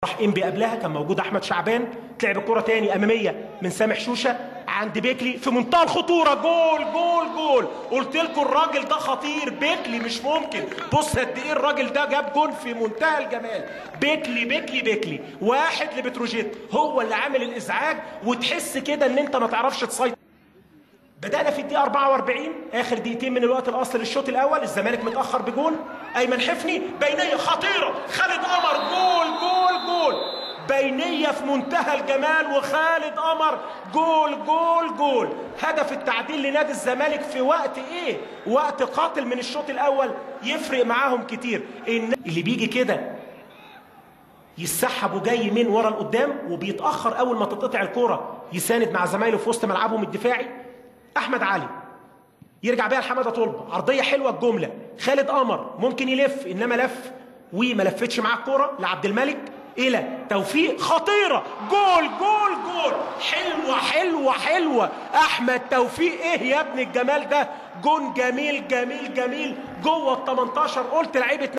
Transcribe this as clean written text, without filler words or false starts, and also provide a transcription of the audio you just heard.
راح انبي قبلها كان موجود احمد شعبان، تلعب الكره تاني اماميه من سامح شوشه عند بيكلي في منتهى الخطوره. جول جول جول. قلت لكم الراجل ده خطير. بيكلي مش ممكن. بص قد ايه الراجل ده جاب جول في منتهى الجمال. بيكلي بيكلي بيكلي واحد لبتروجيت هو اللي عامل الازعاج، وتحس كده ان انت ما تعرفش تسيطر. بدأنا في الدقيقة 44 آخر دقيقتين من الوقت الأصلي للشوط الأول. الزمالك متأخر بجول. أيمن حفني بينية خطيرة. خالد قمر جول جول جول. بينية في منتهى الجمال وخالد قمر جول جول جول. هدف التعديل لنادي الزمالك في وقت إيه؟ وقت قاتل من الشوط الأول يفرق معاهم كتير. اللي بيجي كده يسحب وجاي من ورا لقدام وبيتأخر أول ما تتقطع الكورة يساند مع زمايله في وسط ملعبهم الدفاعي. احمد علي يرجع بيها لحماده طلبه، عرضيه حلوه الجمله. خالد قمر ممكن يلف انما لف وما لفتش معاه الكوره لعبد الملك الى توفيق خطيره. جول جول جول. حلوه حلوه حلوه. احمد توفيق ايه يا ابن الجمال ده. جون جميل جميل جميل جوه ال 18. قلت لعيبه